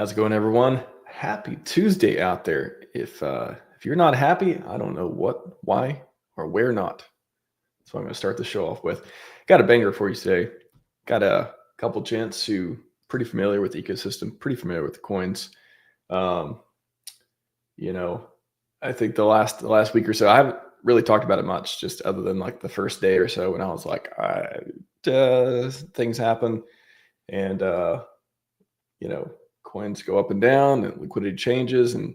How's it going, everyone? Happy Tuesday out there. If you're not happy, I don't know what, why, or where not. So I'm going to start the show off with. Got a banger for you today. Got a couple gents who pretty familiar with the ecosystem, pretty familiar with the coins. I think the last week or so, I haven't really talked about it much, just other than like the first day or so when I was like, things happen, and coins go up and down, and liquidity changes, and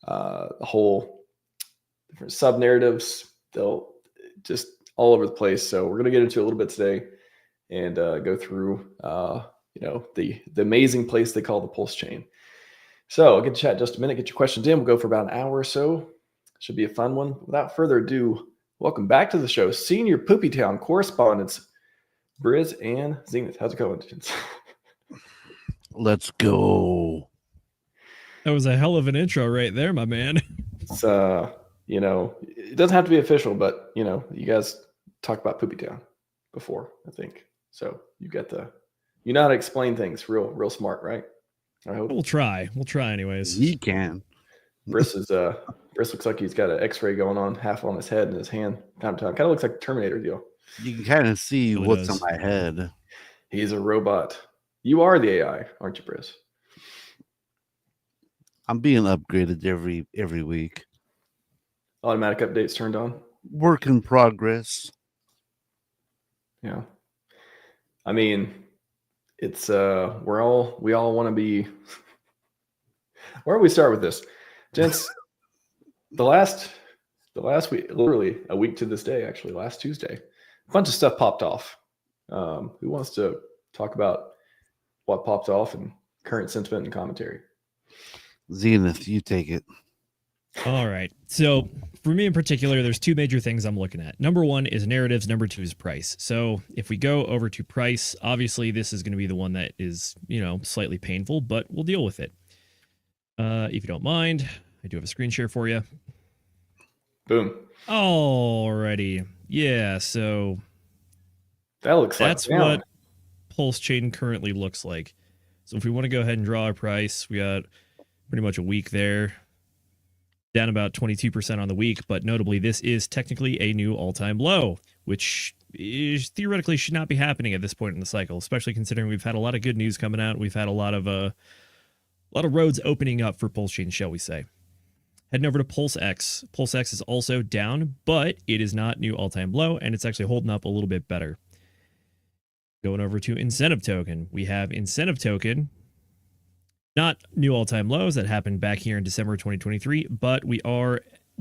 the whole different sub narratives, they'll just all over the place. So we're going to get into a little bit today and go through the amazing place they call the PulseChain. So I'll get to chat in just a minute, get your questions in. We'll go for about an hour or so. Should be a fun one. Without further ado, welcome back to the show, Senior Poopy Town correspondents, Briz and Zenith. How's it going, gents? Let's go. That was a hell of an intro right there, my man. It's it doesn't have to be official, but you guys talked about Poopy Town before, I think. So you know how to explain things real smart, right? I hope. We'll try anyways. He can. Briss looks like he's got an x-ray going on, half on his head and his hand. Time to time. Kind of looks like a Terminator deal. You can kind of see really what's does. on my head. He's a robot. You are the AI, aren't you, Briss? I'm being upgraded every week. Automatic updates turned on. Work in progress. Yeah. I mean, it's we all want to be. Where do we start with this, gents? the last week, literally a week to this day, actually last Tuesday, a bunch of stuff popped off. Who wants to talk about what popped off and current sentiment and commentary? Zenith, you take it. All right. So for me in particular, there's two major things I'm looking at. Number one is narratives. Number two is price. So if we go over to price, obviously this is going to be the one that is, slightly painful, but we'll deal with it. If you don't mind, I do have a screen share for you. Boom. Alrighty. Yeah. So that looks that's like what PulseChain currently looks like. So if we want to go ahead and draw our price, we got pretty much a week there, down about 22% on the week. But notably, this is technically a new all-time low, which theoretically should not be happening at this point in the cycle, especially considering we've had a lot of good news coming out. We've had a lot of roads opening up for PulseChain, shall we say. Heading over to PulseX. PulseX is also down, but it is not new all-time low, and it's actually holding up a little bit better. Going over to Incentive Token. We have Incentive Token, not new all-time lows that happened back here in December 2023, but we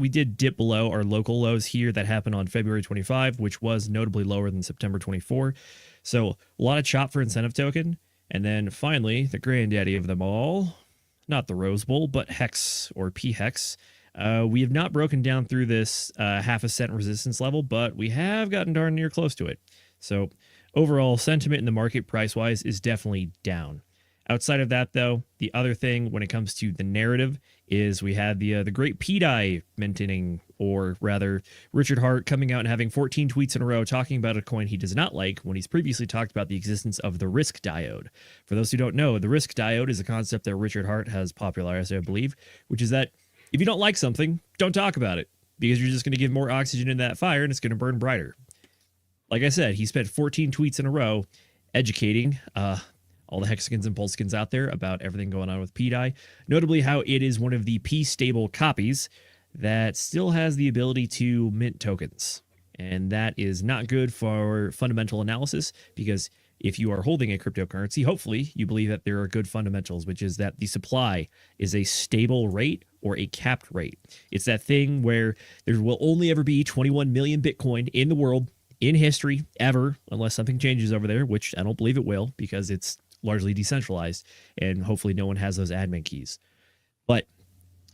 did dip below our local lows here that happened on February 25, which was notably lower than September 24. So a lot of chop for Incentive Token. And then finally, the granddaddy of them all, not the Rose Bowl, but Hex or pHex. We have not broken down through this half a cent resistance level, but we have gotten darn near close to it. So overall sentiment in the market price-wise is definitely down. Outside of that, though, the other thing when it comes to the narrative is we had the great pDAI minting, or rather Richard Hart coming out and having 14 tweets in a row talking about a coin he does not like when he's previously talked about the existence of the risk diode. For those who don't know, the risk diode is a concept that Richard Hart has popularized, I believe, which is that if you don't like something, don't talk about it, because you're just going to give more oxygen in that fire and it's going to burn brighter. Like I said, he spent 14 tweets in a row educating all the hexagons and pulsekins out there about everything going on with pDAI, notably how it is one of the p-stable copies that still has the ability to mint tokens. And that is not good for fundamental analysis, because if you are holding a cryptocurrency, hopefully you believe that there are good fundamentals, which is that the supply is a stable rate or a capped rate. It's that thing where there will only ever be 21 million Bitcoin in the world, in history, ever, unless something changes over there, which I don't believe it will, because it's largely decentralized, and hopefully no one has those admin keys. But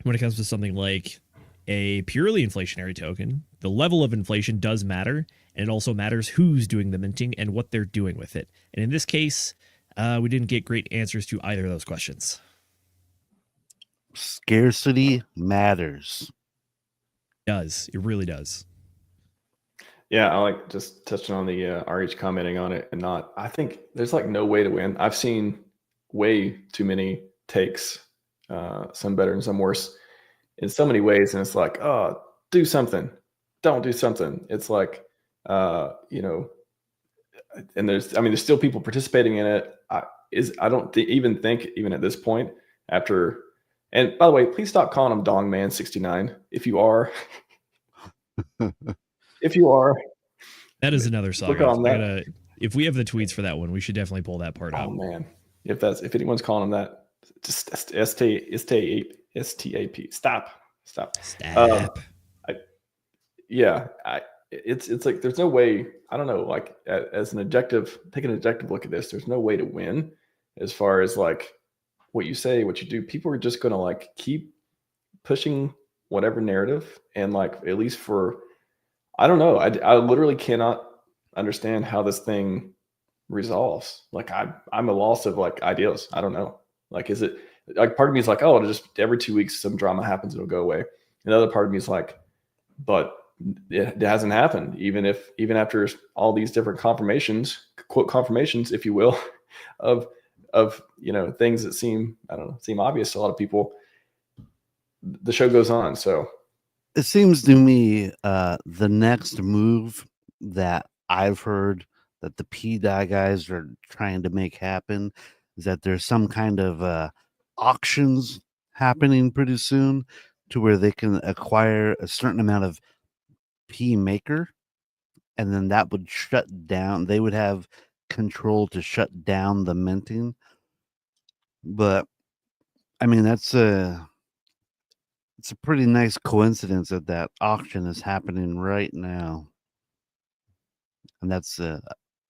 when it comes to something like a purely inflationary token, the level of inflation does matter, and it also matters who's doing the minting and what they're doing with it. And in this case, we didn't get great answers to either of those questions. Scarcity matters. It does. It really does. Yeah, I like just touching on the RH commenting on it and not. I think there's like no way to win. I've seen way too many takes, some better and some worse in so many ways. And it's like, oh, do something, don't do something. It's like, you know, and there's still people participating in it. I don't even think even at this point after, and by the way, please stop calling him Dongman69. If you are, That is another look saga. on that. If we have the tweets for that one, we should definitely pull that part out. Oh man, if anyone's calling him that, just STAP. Stop. It's like there's no way. I don't know. Like as an objective, take an objective look at this. There's no way to win as far as like what you say, what you do. People are just gonna like keep pushing whatever narrative, and like at least for, I don't know. I literally cannot understand how this thing resolves. Like I'm a loss of like ideas. I don't know. Like, is it like part of me is like, oh, it'll just every 2 weeks some drama happens, it'll go away. Another part of me is like, but it hasn't happened. Even after all these different confirmations, quote confirmations, if you will, of you know, things that seem, I don't know, seem obvious to a lot of people, the show goes on. So it seems to me the next move that I've heard that the pDAI guys are trying to make happen is that there's some kind of auctions happening pretty soon to where they can acquire a certain amount of P maker, and then that would shut down. They would have control to shut down the minting. But I mean, it's a pretty nice coincidence that that auction is happening right now, and that's an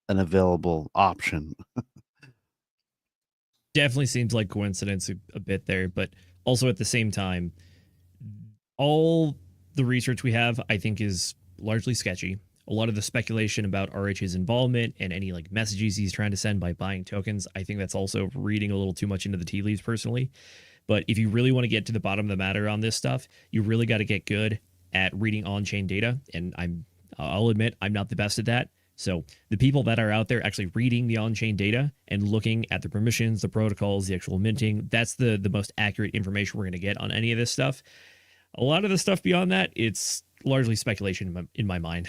available option. Definitely seems like coincidence a bit there, but also at the same time, all the research we have, I think, is largely sketchy. A lot of the speculation about RH's involvement and any like messages he's trying to send by buying tokens, I think that's also reading a little too much into the tea leaves personally. But if you really want to get to the bottom of the matter on this stuff, you really got to get good at reading on-chain data. And I'll admit I'm not the best at that. So the people that are out there actually reading the on-chain data and looking at the permissions, the protocols, the actual minting, that's the most accurate information we're going to get on any of this stuff. A lot of the stuff beyond that, it's largely speculation in my mind.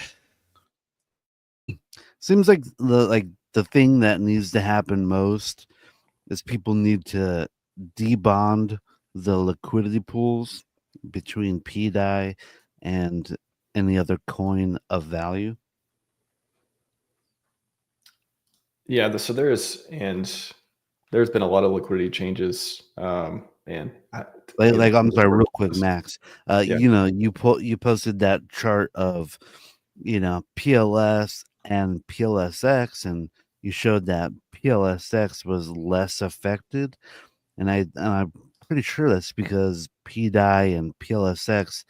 Seems like the thing that needs to happen most is people need to debond the liquidity pools between pDAI and any other coin of value. yeah, so there's been a lot of liquidity changes. And I'm sorry, real quick, Max. Yeah. You know, you posted that chart of, you know, PLS and PLSX, and you showed that PLSX was less affected, and I'm pretty sure that's because pDAI and PLSX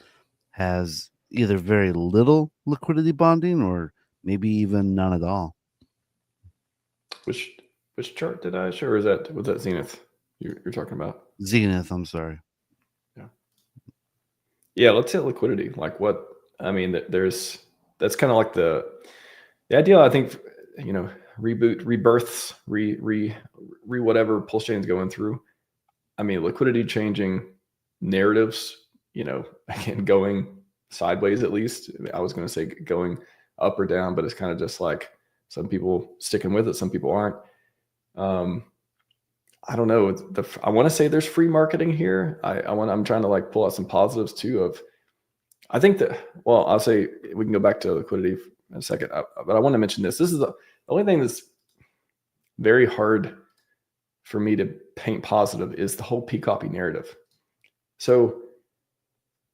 has either very little liquidity bonding or maybe even none at all. Which chart did I show? Or was that Zenith you're talking about? Zenith, I'm sorry. Yeah, let's hit liquidity. Like what I mean, that's kind of like the idea. I think, you know, reboot, rebirths, whatever PulseChain's going through. I mean, liquidity changing, narratives, you know, again, going sideways at least. I was going to say going up or down, but it's kind of just like some people sticking with it, some people aren't. I don't know. I want to say there's free marketing here. I'm trying to like pull out some positives too. I think that, well, I'll say we can go back to liquidity in a second, but I want to mention this. This is the only thing that's very hard for me to paint positive is the whole P-copy narrative. So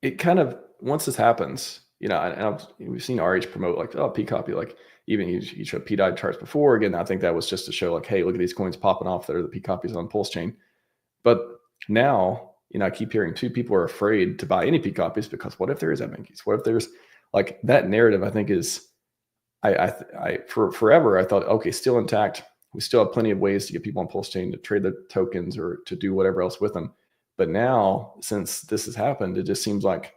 it kind of, once this happens, you know, and we've seen RH promote like, oh, P-copy, like even he showed pDAI charts before. Again, I think that was just to show like, hey, look at these coins popping off that are the P-copies on PulseChain. But now, you know, I keep hearing people are afraid to buy any P-copies because what if there is MNKs? What if there's like that narrative? I think is, for forever, I thought, okay, still intact. We still have plenty of ways to get people on PulseChain to trade their tokens or to do whatever else with them. But now, since this has happened, it just seems like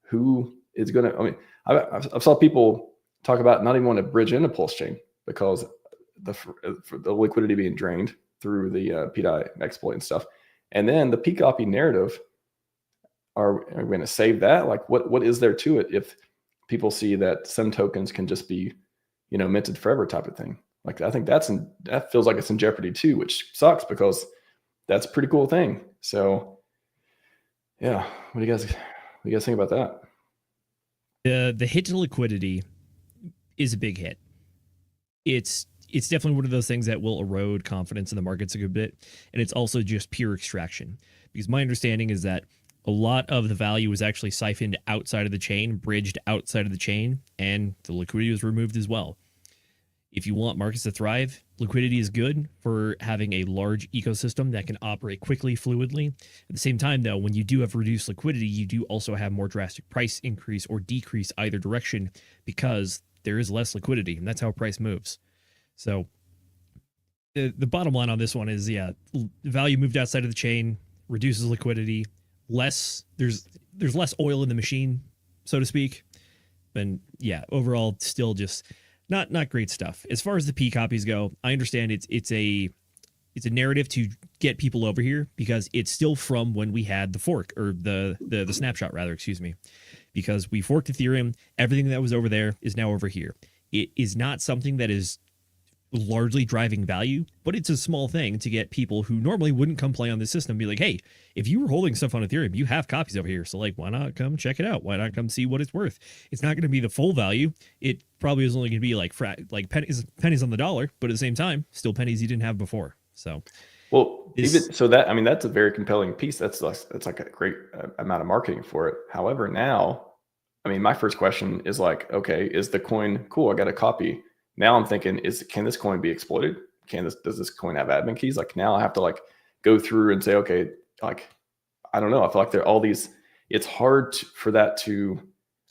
who is going to, I mean, I've saw people talk about not even want to bridge into PulseChain because the liquidity being drained through the pDAI exploit and stuff. And then the P copy narrative, are we going to save that? Like what is there to it if people see that some tokens can just be, minted forever type of thing? Like, I think that feels like it's in jeopardy too, which sucks because that's a pretty cool thing. So yeah, what do you guys think about that? The hit to liquidity is a big hit. It's definitely one of those things that will erode confidence in the markets a good bit. And it's also just pure extraction, because my understanding is that a lot of the value was actually siphoned outside of the chain, bridged outside of the chain, and the liquidity was removed as well. If you want markets to thrive, liquidity is good for having a large ecosystem that can operate quickly, fluidly. At the same time, though, when you do have reduced liquidity, you do also have more drastic price increase or decrease either direction, because there is less liquidity, and that's how price moves. So the bottom line on this one is, value moved outside of the chain, reduces liquidity, there's less oil in the machine, so to speak. And yeah, overall, still just not great stuff. As far as the P copies go, I understand it's a narrative to get people over here, because it's still from when we had the fork, or the snapshot rather, excuse me. Because we forked Ethereum, everything that was over there is now over here. It is not something that is largely driving value, but it's a small thing to get people who normally wouldn't come play on this system be like, hey, if you were holding stuff on Ethereum, you have copies over here. So like, why not come check it out? Why not come see what it's worth? It's not going to be the full value. It probably is only going to be like pennies on the dollar, but at the same time, still pennies you didn't have before. So, well, even so, that's a very compelling piece. That's like a great amount of marketing for it. However, now, my first question is like, okay, is the coin cool? I got a copy. Now I'm thinking, can this coin be exploited? Does this coin have admin keys? Like, now I have to go through and say, okay, like, I don't know. I feel like there are all these, it's hard for that to,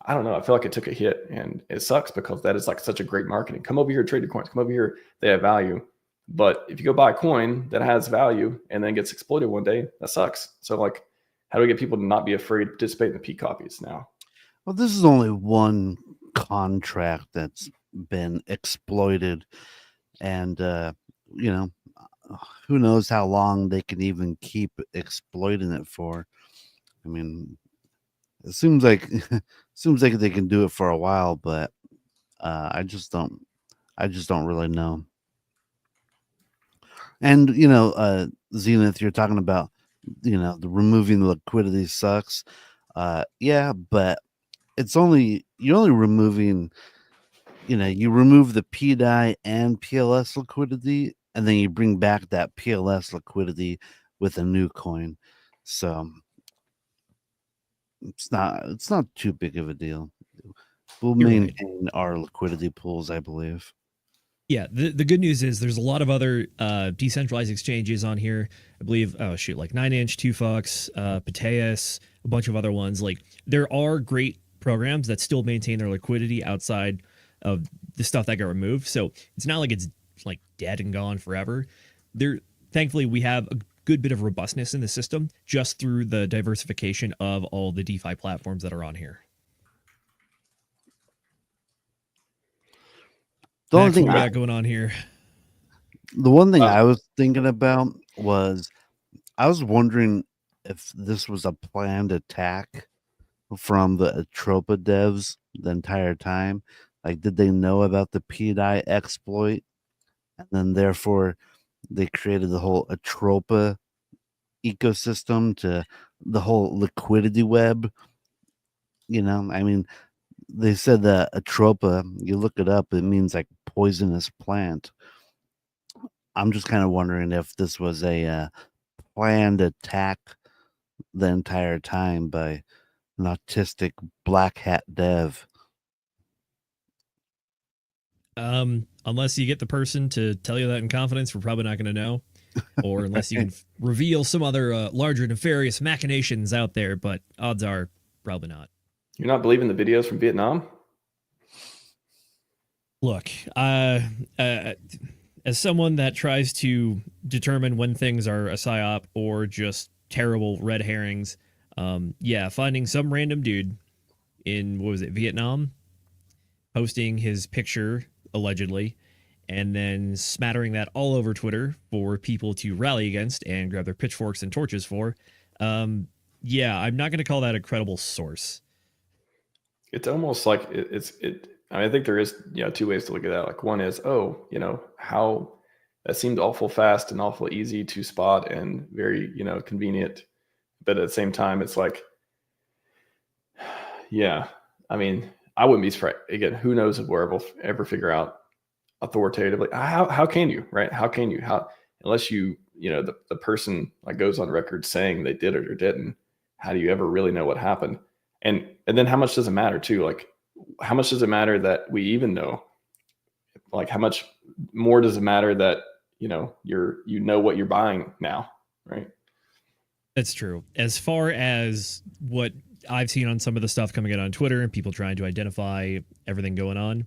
I don't know. I feel like it took a hit, and it sucks because that is like such a great marketing. Come over here, trade your coins. Come over here. They have value. But if you go buy a coin that has value and then gets exploited one day, that sucks. So like, how do we get people to not be afraid to participate in the P copies now? Well, this is only one contract that's been exploited, and who knows how long they can even keep exploiting it for. It seems like they can do it for a while, but I just don't really know. And Zenith, you're talking about the removing the liquidity sucks. Yeah, but you're only removing, you remove the pDAI and PLS liquidity, and then you bring back that PLS liquidity with a new coin. So it's not too big of a deal. We'll maintain our liquidity pools, I believe. Yeah, the good news is there's a lot of other decentralized exchanges on here. I believe, like 9inch, 2Fox, pTAIS, a bunch of other ones. Like, there are great programs that still maintain their liquidity outside of the stuff that got removed. So it's not like it's like dead and gone forever. Thankfully, we have a good bit of robustness in the system just through the diversification of all the DeFi platforms that are on here. The only thing we got going on here. The one thing I was thinking about was, I was wondering if this was a planned attack from the Atropa devs the entire time. Like, did they know about the pDAI exploit, and then therefore they created the whole Atropa ecosystem to the whole liquidity web? They said that Atropa, you look it up, it means like poisonous plant. I'm just kind of wondering if this was a planned attack the entire time by an autistic black hat dev. Unless you get the person to tell you that in confidence, we're probably not going to know. Or unless you can reveal some other larger nefarious machinations out there, but odds are probably not. You're not believing the videos from Vietnam? Look, as someone that tries to determine when things are a psyop or just terrible red herrings, finding some random dude in, Vietnam, posting his picture, allegedly, and then smattering that all over Twitter for people to rally against and grab their pitchforks and torches for. Yeah, I'm not going to call that a credible source. It's almost like I mean, I think there is, two ways to look at that. Like one is, how that seemed awful fast and awful easy to spot and very, convenient. But at the same time, it's like, yeah, I mean, I wouldn't be surprised. Again, who knows if we'll ever figure out authoritatively. How can you, right? How can you, unless the person like goes on record saying they did it or didn't, how do you ever really know what happened? And then how much does it matter too? Like, how much does it matter that we even know? Like, how much more does it matter that, you know what you're buying now, right? That's true. As far as what I've seen on some of the stuff coming out on Twitter and people trying to identify everything going on,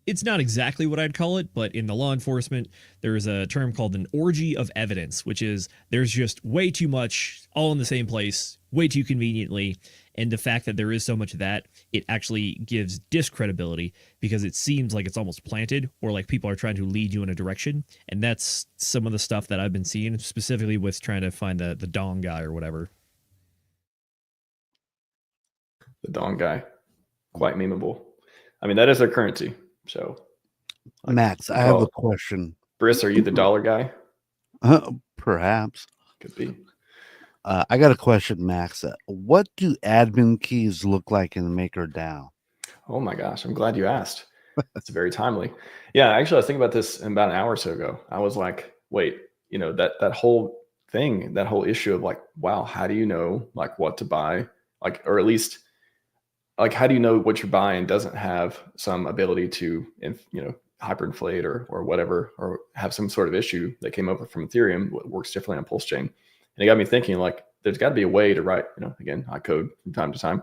it's not exactly what I'd call it, but in the law enforcement, there's a term called an orgy of evidence, which is there's just way too much all in the same place, way too conveniently. And the fact that there is so much of that, it actually gives discredibility because it seems like it's almost planted or like people are trying to lead you in a direction. And that's some of the stuff that I've been seeing, specifically with trying to find the dong guy or whatever. The dong guy, quite memeable. I mean, that is their currency. So, like, Max, I have a question. Briss, are you the dollar guy? Perhaps. Could be. I got a question, Max. What do admin keys look like in MakerDAO? Oh my gosh, I'm glad you asked. It's very timely. Yeah, actually, I was thinking about this about an hour or so ago. I was like, wait, that whole thing, that whole issue of like, wow, how do you know like what to buy? Like, or at least like, how do you know what you're buying doesn't have some ability to, hyperinflate or whatever, or have some sort of issue that came over from Ethereum, what works differently on PulseChain. And it got me thinking, like, there's got to be a way to write, again, I code from time to time.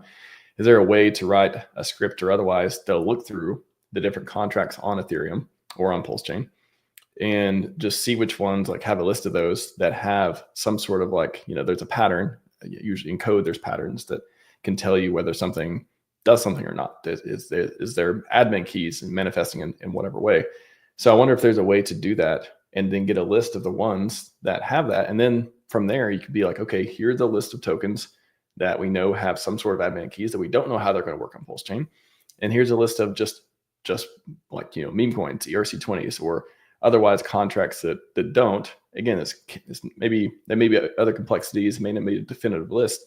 Is there a way to write a script or otherwise that'll look through the different contracts on Ethereum or on PulseChain and just see which ones, like, have a list of those that have some sort of like, there's a pattern. Usually in code, there's patterns that can tell you whether something does something or not. Is there admin keys and manifesting in whatever way? So I wonder if there's a way to do that and then get a list of the ones that have that. And then from there, you could be like, okay, here's the list of tokens that we know have some sort of admin keys that we don't know how they're going to work on PulseChain. And here's a list of just like, meme coins, ERC20s, or otherwise contracts that don't. Again, it's maybe there may be other complexities, may not be a definitive list,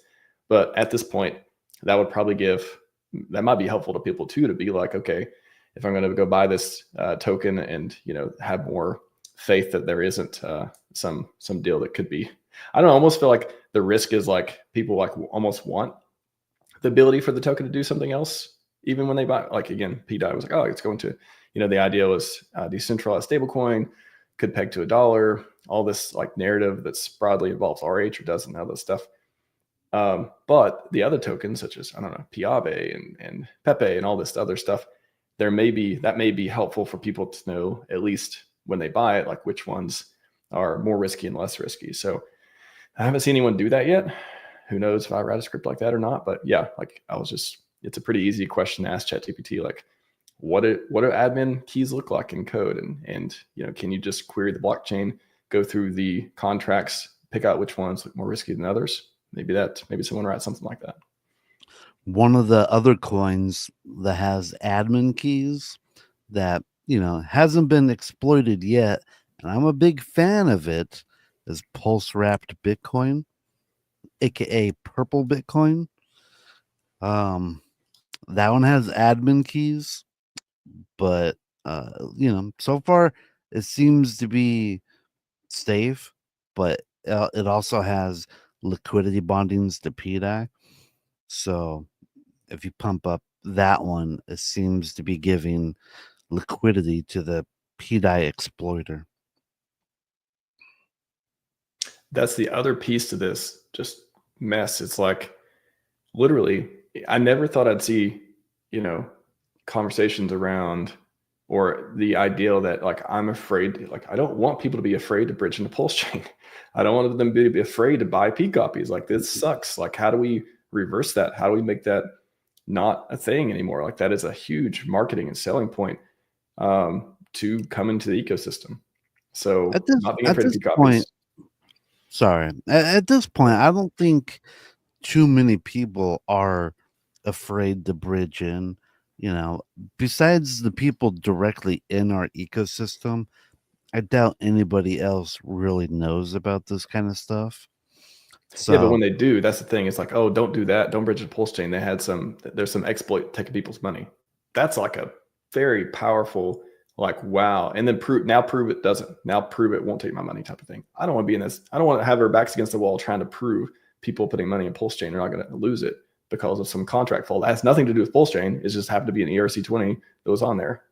but at this point, that would probably that might be helpful to people too, to be like, okay, if I'm going to go buy this token and, have more faith that there isn't some deal that could be, I don't know, I almost feel like the risk is like people like almost want the ability for the token to do something else, even when they buy. Like, again, pDAI was like, oh, it's going to, the idea was decentralized stablecoin, could peg to $1, all this like narrative that's broadly involves RH or doesn't, all this stuff. But the other tokens, such as, I don't know, pAI and Pepe and all this other stuff, that may be helpful for people to know, at least when they buy it, like which ones are more risky and less risky. So I haven't seen anyone do that yet. Who knows if I write a script like that or not? But yeah, like it's a pretty easy question to ask ChatGPT. Like, what do admin keys look like in code? And can you just query the blockchain, go through the contracts, pick out which ones look more risky than others? Maybe someone writes something like that. One of the other coins that has admin keys that, hasn't been exploited yet, and I'm a big fan of it, is Pulse Wrapped Bitcoin, aka Purple Bitcoin. That one has admin keys, but so far it seems to be safe, but it also has liquidity bondings to pDAI. So if you pump up that one, it seems to be giving liquidity to the pDAI exploiter. That's the other piece to this just mess. It's like, literally, I never thought I'd see, conversations around, or the ideal that like, I'm afraid, like, I don't want people to be afraid to bridge into PulseChain. I don't want them to be afraid to buy P copies. Like, this sucks. Like, how do we reverse that? How do we make that not a thing anymore? Like, that is a huge marketing and selling point. to come into the ecosystem. So At this, not being at afraid to this be copies. point, sorry. At this point, I don't think too many people are afraid to bridge in. You know, besides the people directly in our ecosystem, I doubt anybody else really knows about this kind of stuff. So, Yeah, but when they do, that's the thing. It's like, oh, don't do that. Don't bridge the PulseChain. There's some exploit taking people's money. That's like a very powerful, like, wow. And then prove it doesn't. Now prove it won't take my money type of thing. I don't want to be in this. I don't want to have our backs against the wall trying to prove people putting money in PulseChain are not going to lose it because of some contract fault. That has nothing to do with PulseChain. It just happened to be an ERC20 that was on there.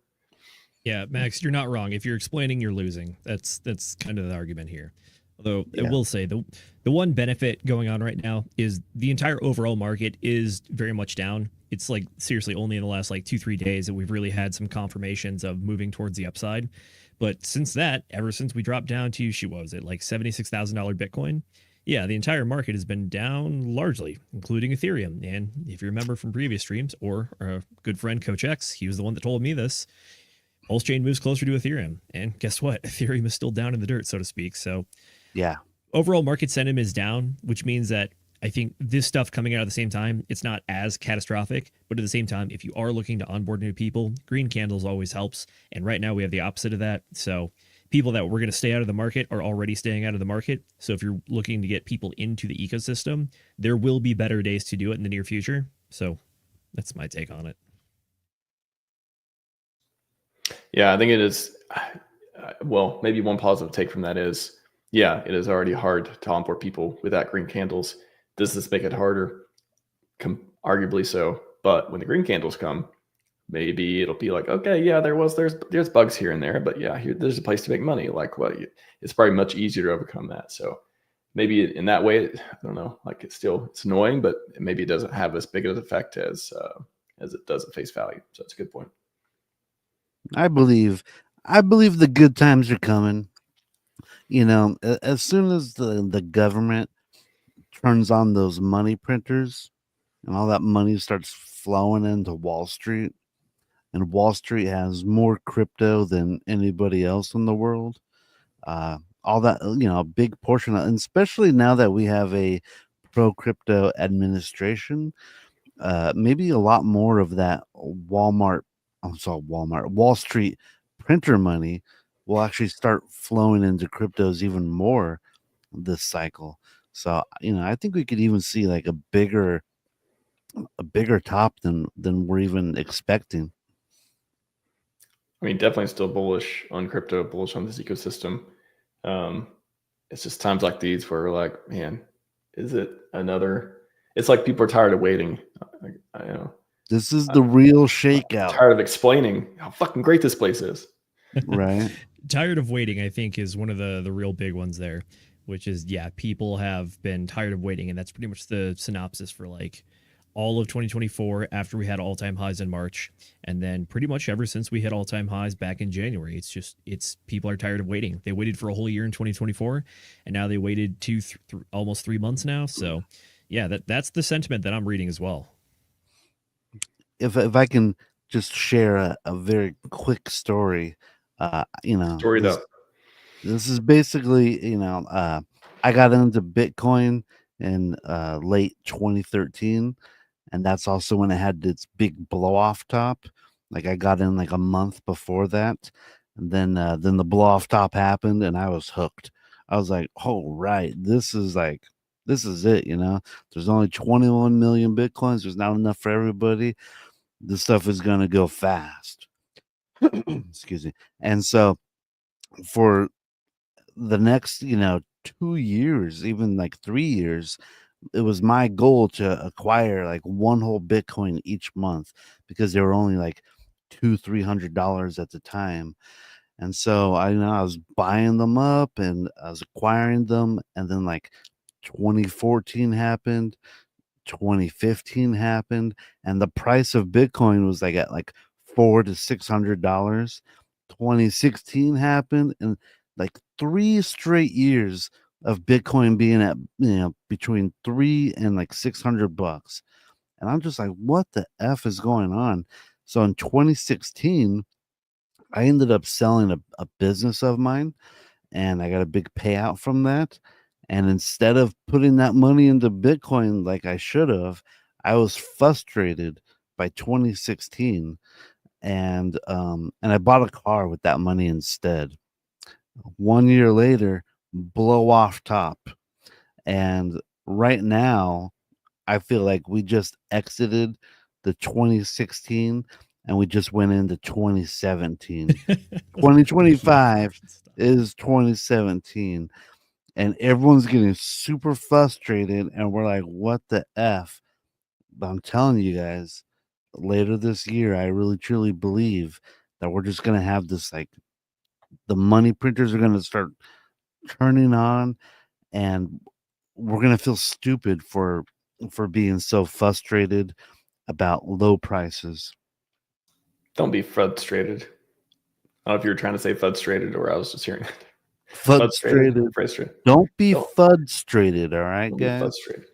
Yeah, Max, you're not wrong. If you're explaining, you're losing. That's kind of the argument here. Although I will say the one benefit going on right now is the entire overall market is very much down. It's like seriously only in the last like 2-3 days that we've really had some confirmations of moving towards the upside. But since that, ever since we dropped down to what was it, like $76,000 Bitcoin? Yeah, the entire market has been down largely, including Ethereum. And if you remember from previous streams, or our good friend Coach X, he was the one that told me this. PulseChain moves closer to Ethereum. And guess what? Ethereum is still down in the dirt, so to speak. So yeah, overall market sentiment is down, which means that I think this stuff coming out at the same time, it's not as catastrophic. But at the same time, if you are looking to onboard new people, green candles always helps. And right now we have the opposite of that. So people that were going to stay out of the market are already staying out of the market. So if you're looking to get people into the ecosystem, there will be better days to do it in the near future. So that's my take on it. Yeah, I think it is. Well, maybe one positive take from that is, yeah, it is already hard to onboard people without green candles. Does this make it harder? Arguably so. But when the green candles come, maybe it'll be like, okay, yeah, there's bugs here and there, but yeah, there's a place to make money. Like, it's probably much easier to overcome that. So maybe in that way, I don't know, like it's annoying, but maybe it doesn't have as big of an effect as it does at face value. So that's a good point. I believe the good times are coming. You know, as soon as the government turns on those money printers and all that money starts flowing into Wall Street, and Wall Street has more crypto than anybody else in the world, all that, a big portion of, and especially now that we have a pro crypto administration, maybe a lot more of that Wall Street printer money will actually start flowing into cryptos even more this cycle. So, I think we could even see like a bigger top than we're even expecting. I mean, definitely still bullish on crypto, bullish on this ecosystem. It's just times like these where we're like, man, is it another? It's like people are tired of waiting. I know. This is the real shakeout. Tired of explaining how fucking great this place is. Right. Tired of waiting, I think, is one of the real big ones there, which is, yeah, people have been tired of waiting. And that's pretty much the synopsis for like all of 2024 after we had all-time highs in March. And then pretty much ever since we hit all-time highs back in January, it's people are tired of waiting. They waited for a whole year in 2024, and now they waited almost 3 months now. So yeah, that's the sentiment that I'm reading as well. If I can just share a very quick story, this is basically, I got into Bitcoin in late 2013, and that's also when it had its big blow off top. Like I got in like a month before that, and then the blow off top happened, and I was hooked. I was like, oh right, this is it. There's only 21 million Bitcoins. There's not enough for everybody. This stuff is gonna go fast. Excuse me. And so for the next 2 years, even like 3 years, it was my goal to acquire like one whole Bitcoin each month, because they were only like $200-300 at the time. And so I was buying them up and I was acquiring them, and then like 2014 happened, 2015 happened, and the price of Bitcoin was like at like $400 to $600. 2016 happened, and like 3 straight years of Bitcoin being at between $300 and like $600. And I'm just like, what the F is going on? So in 2016, I ended up selling a business of mine, and I got a big payout from that. And instead of putting that money into Bitcoin like I should have, I was frustrated by 2016, and I bought a car with that money instead. 1 year later, blow off top. And right now, I feel like we just exited the 2016 and we just went into 2017. 2025 is 2017, and everyone's getting super frustrated, and we're like, what the F? But I'm telling you guys, later this year, I really truly believe that we're just gonna have this, like, the money printers are gonna start turning on, and we're gonna feel stupid for being so frustrated about low prices. Don't be frustrated. I don't know if you were trying to say frustrated or I was just hearing it. Frustrated. Frustrated. Don't be Don't- frustrated, all right, Don't be guys? frustrated.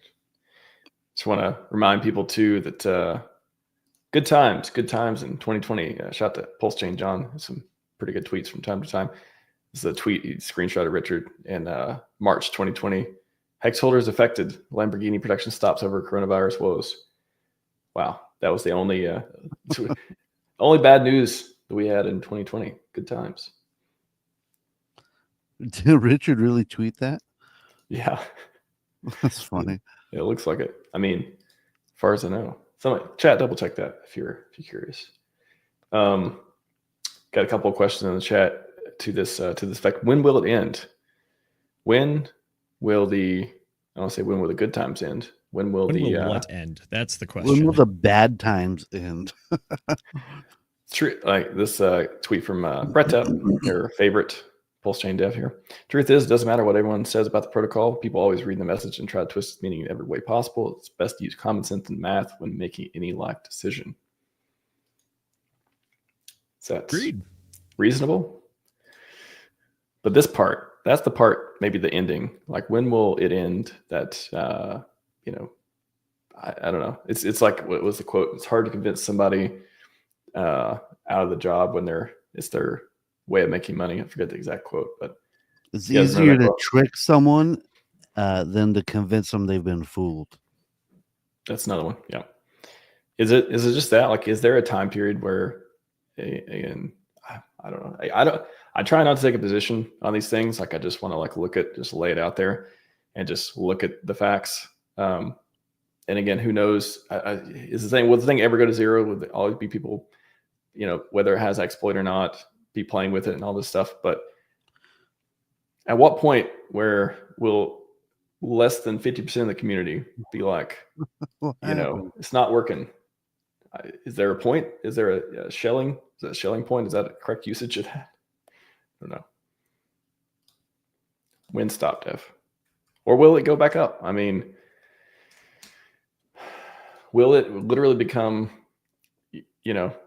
Just want to remind people too that good times in 2020. Shout out to PulseChain John. Some pretty good tweets from time to time. This is a tweet he screenshotted Richard in March 2020. Hex holders affected. Lamborghini production stops over coronavirus woes. Wow, that was the only only bad news that we had in 2020. Good times. Did Richard really tweet that? Yeah, That's funny. it looks like it. I mean, as far as I know. Somebody chat, double check that if you're curious. Got a couple of questions in the chat to this effect. When will it end? When will the I don't say when will the good times end? When will what end? That's the question. When will the bad times end? True, like this tweet from Brett Up, their favorite PulseChain dev here. Truth is, it doesn't matter what everyone says about the protocol. People always read the message and try to twist its meaning in every way possible. It's best to use common sense and math when making any life decision. So that's Agreed. Reasonable. But this part, that's the part, maybe the ending. Like, when will it end? That I don't know. It's like, what was the quote? It's hard to convince somebody out of the job when it's their way of making money. I forget the exact quote, but it's easier to trick someone than to convince them they've been fooled. That's another one. Yeah. Is it just that? Like, is there a time period where, again, I don't know. I try not to take a position on these things. Like, I just want to just lay it out there and just look at the facts. And again, who knows? Will the thing ever go to zero? Will there always be people, whether it has exploit or not, be playing with it and all this stuff? But at what point where will less than 50% of the community be like, it's not working? Is there a point? Is there a shelling? Is that a shelling point? Is that a correct usage of that? I don't know. When stop, Dev? Or will it go back up? I mean, will it literally become,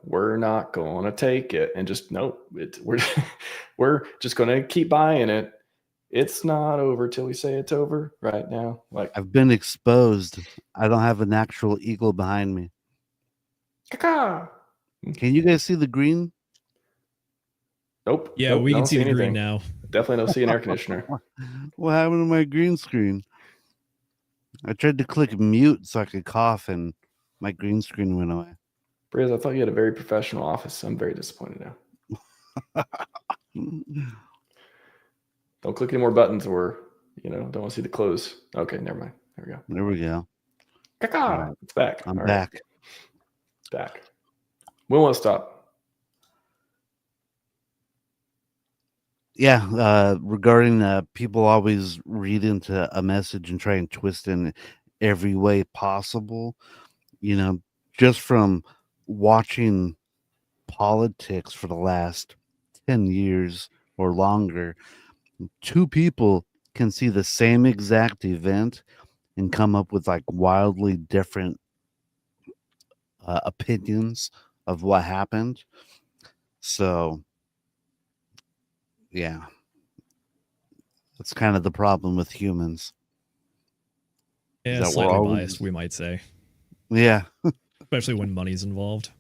we're not going to take it and just, we're just going to keep buying it. It's not over till we say it's over right now. Like, I've been exposed. I don't have an actual eagle behind me. Caca. Can you guys see the green? Nope. Yeah, nope, we can don't see the anything. green now. Definitely don't see an air conditioner. What happened to my green screen? I tried to click mute so I could cough, and my green screen went away. Briz, I thought you had a very professional office. I'm very disappointed now. Don't click any more buttons, or don't want to see the close. Okay, never mind. There we go. There we go. Right. It's back. I'm back. Right. Back. When will it stop? Yeah, regarding people always read into a message and try and twist in every way possible. Just from watching politics for the last 10 years or longer, two people can see the same exact event and come up with like wildly different opinions of what happened. So yeah, that's kind of the problem with humans. Yeah, slightly biased, we might say. Yeah. Especially when money's involved.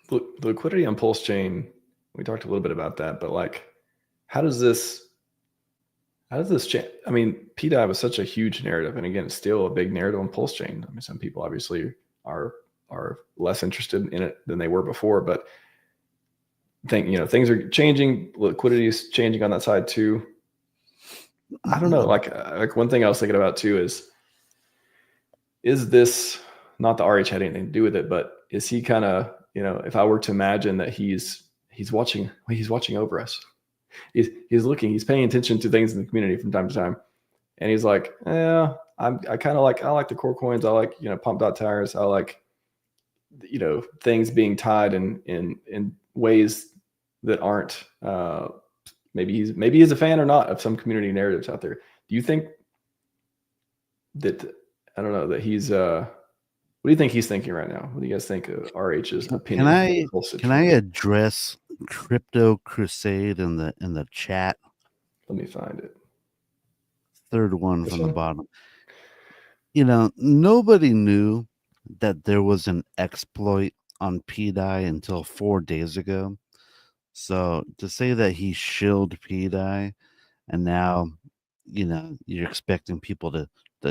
The liquidity on PulseChain, we talked a little bit about that, but like, how does this change? I mean, pDAI was such a huge narrative, and again, it's still a big narrative on PulseChain. I mean, some people obviously are less interested in it than they were before, but things are changing. Liquidity is changing on that side too. I don't know. Like one thing I was thinking about too is this not the RH had anything to do with it, but is he kind of, if I were to imagine that he's watching over us, he's looking, he's paying attention to things in the community from time to time, and he's like, yeah, I like the core coins, I like Pump.tires, I like things being tied in ways that aren't maybe he's a fan or not of some community narratives out there. Do you think that, I don't know, that he's what do you think he's thinking right now? What do you guys think of RH's opinion? Can I address Crypto Crusade in the chat? Let me find it. Third one from the bottom. Nobody knew that there was an exploit on pDAI until 4 days ago. So to say that he shilled pDAI, and now you're expecting people to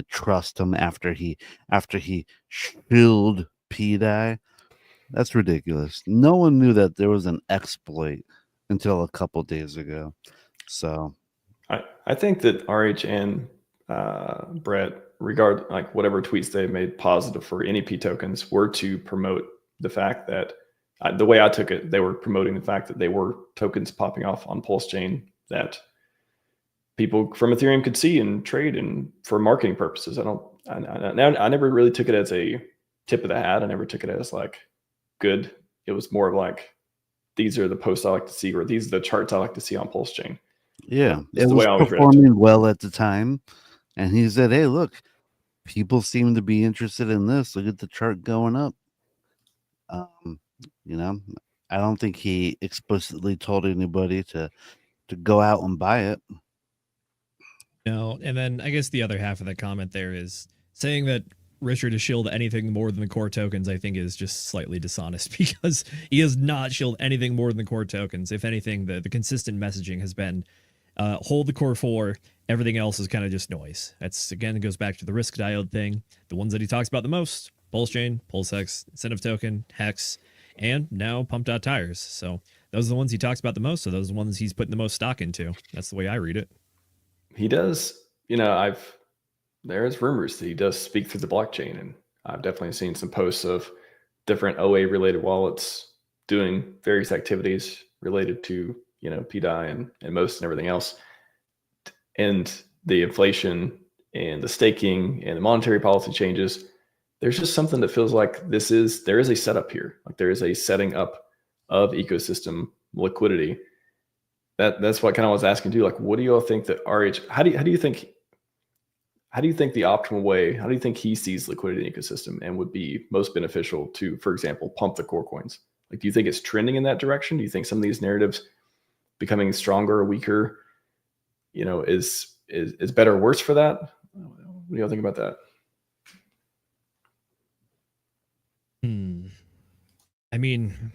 trust him after he shilled pDAI, that's ridiculous. No one knew that there was an exploit until a couple days ago. So I think that RH and Brett, regard like whatever tweets they made positive for any P tokens, were to promote the fact that the way I took it, they were promoting the fact that they were tokens popping off on PulseChain that people from Ethereum could see and trade, and for marketing purposes. I never really took it as a tip of the hat. I never took it as like good. It was more of like, these are the posts I like to see, or these are the charts I like to see on PulseChain. Yeah, it was performing well at the time, and he said, "Hey, look, people seem to be interested in this. Look at the chart going up." I don't think he explicitly told anybody to go out and buy it. No, and then I guess the other half of the comment there is saying that Richard has shilled anything more than the core tokens, I think is just slightly dishonest, because he has not shilled anything more than the core tokens. If anything, the consistent messaging has been hold the core 4, everything else is kind of just noise. That's, again, it goes back to the risk diode thing. The ones that he talks about the most: PulseChain, PulseX, Incentive Token, Hex, and now Pump.tires. So those are the ones he talks about the most, so those are the ones he's putting the most stock into. That's the way I read it. He does, there's rumors that he does speak through the blockchain, and I've definitely seen some posts of different OA related wallets doing various activities related to, pDAI and most and everything else. And the inflation and the staking and the monetary policy changes, there's just something that feels like there is a setup here. Like there is a setting up of ecosystem liquidity. That's what kind of was asking too. Like, what do you all think that RH? How do you think the optimal way? How do you think he sees liquidity in the ecosystem and would be most beneficial to, for example, pump the core coins? Like, do you think it's trending in that direction? Do you think some of these narratives becoming stronger or weaker, is better or worse for that? What do y'all think about that? I mean,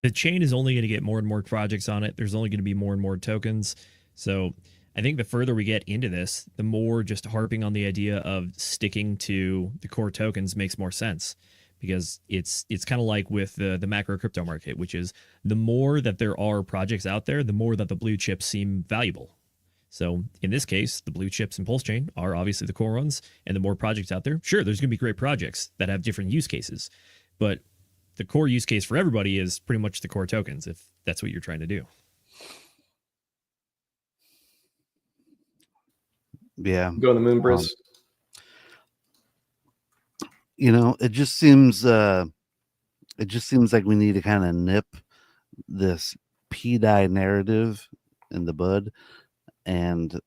the chain is only going to get more and more projects on it. There's only going to be more and more tokens. So I think the further we get into this, the more just harping on the idea of sticking to the core tokens makes more sense, because it's kind of like with the macro crypto market, which is the more that there are projects out there, the more that the blue chips seem valuable. So in this case, the blue chips in PulseChain are obviously the core ones, and the more projects out there, sure, there's going to be great projects that have different use cases, but the core use case for everybody is pretty much the core tokens, if that's what you're trying to do. Yeah. Go on the moon, Briz. It just seems like we need to kind of nip this pDAI narrative in the bud, and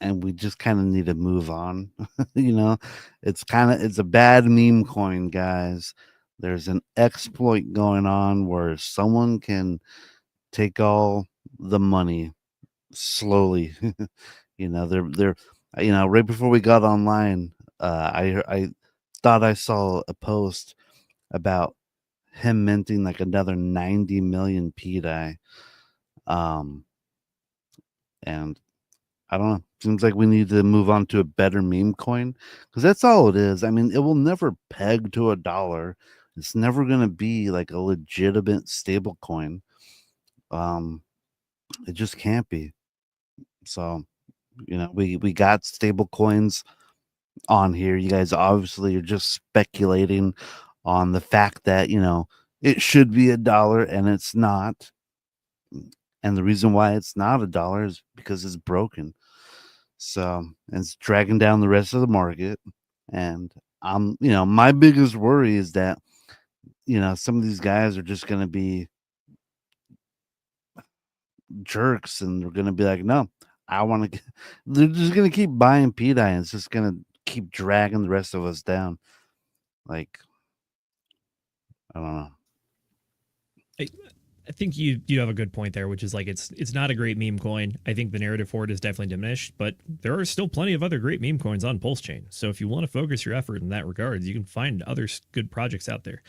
we just kind of need to move on. It's a bad meme coin, guys. There's an exploit going on where someone can take all the money slowly. They're right before we got online, I thought I saw a post about him minting like another 90 million pDAI. And I don't know. Seems like we need to move on to a better meme coin because that's all it is. I mean, it will never peg to $1. It's never going to be like a legitimate stable coin. It just can't be. So, we got stable coins on here. You guys obviously are just speculating on the fact that, it should be $1 and it's not. And the reason why it's not $1 is because it's broken. So it's dragging down the rest of the market. And my biggest worry is that, some of these guys are just going to be jerks and they're going to be like, no, I want to, they're just going to keep buying pDAI and it's just going to keep dragging the rest of us down. Like, I don't know. I think you have a good point there, which is like it's not a great meme coin. I think the narrative for it is definitely diminished, but there are still plenty of other great meme coins on PulseChain. So if you want to focus your effort in that regard, you can find other good projects out there.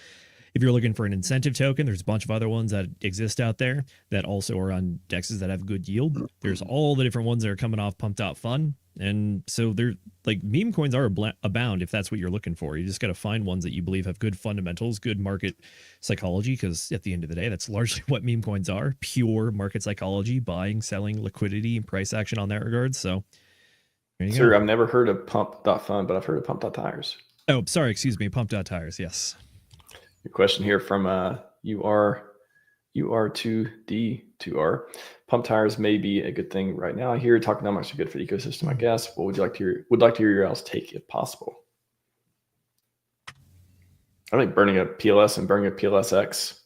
If you're looking for an incentive token, there's a bunch of other ones that exist out there that also are on dexes that have good yield. There's all the different ones that are coming off Pump.fun. And so they're like meme coins are abound if that's what you're looking for. You just got to find ones that you believe have good fundamentals, good market psychology, because at the end of the day, that's largely what meme coins are. Pure market psychology, buying, selling, liquidity, and price action on that regard. So there you Sir, go. I've never heard of Pump.fun, but I've heard of Pump.tires. Oh, sorry, excuse me, Pump.tires, yes. Your question here from UR2D2R. Pump tires may be a good thing right now. I hear you're talking how much are good for the ecosystem, I guess. What would you like to hear? Would like to hear your all's take if possible. I think burning a PLS and burning a PLSX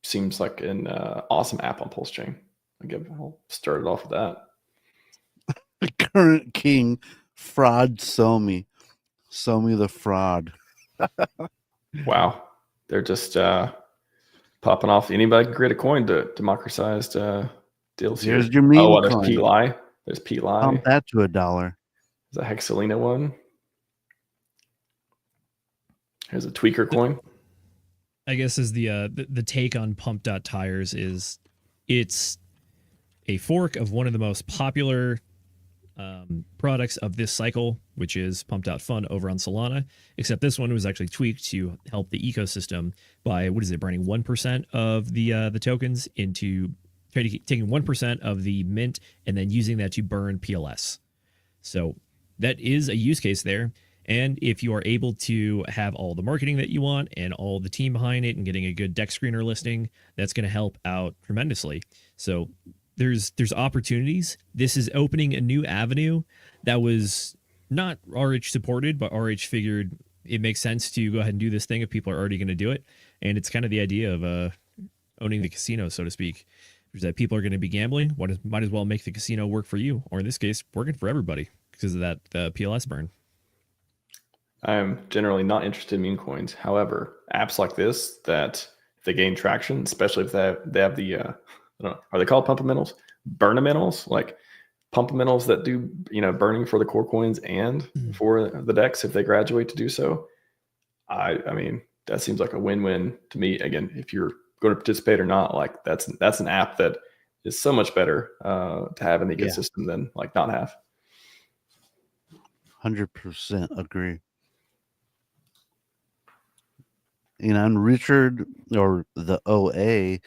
seems like an awesome app on PulseChain. I'll start it off with that. The current king, fraud Somi. Somi the fraud. Wow. They're just popping off. Anybody can create a coin to democratized deals here. Here's your meme Oh, there's coin. pLi. There's pLi. Pump that to $1. There's a Hexalina one. Here's a tweaker coin. I guess is the take on Pump.tires is it's a fork of one of the most popular products of this cycle, which is Pump.fun over on Solana, except this one was actually tweaked to help the ecosystem by, burning 1% of the tokens into taking 1% of the mint and then using that to burn PLS. So that is a use case there. And if you are able to have all the marketing that you want and all the team behind it and getting a good deck screener listing, that's going to help out tremendously. So there's opportunities. This is opening a new avenue that was not RH supported, but RH figured it makes sense to go ahead and do this thing if people are already going to do it. And it's kind of the idea of owning the casino, so to speak. Is that people are going to be gambling, might as well make the casino work for you, or in this case, working for everybody because of that PLS burn. I am generally not interested in meme coins. However, apps like this that if they gain traction, especially if they have the I don't know, are they called pumpamentals? Burnamentals, like pumpamentals that do burning for the core coins and for the DEX if they graduate to do so. I mean that seems like a win-win to me. Again, if you're going to participate or not, like that's an app that is so much better to have in the ecosystem than like not have. 100% agree. And Richard or the OA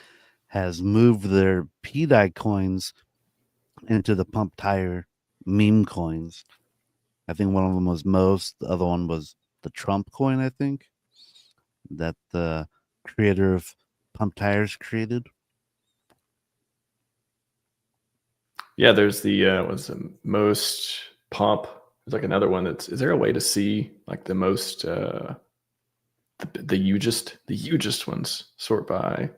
has moved their pDAI coins into the Pump.tire meme coins. I think one of them was most. The other one was the Trump coin, I think, that the creator of Pump.tires created. Yeah, there's the what's the most pump. There's like another one is there a way to see like the most the hugest ones sort by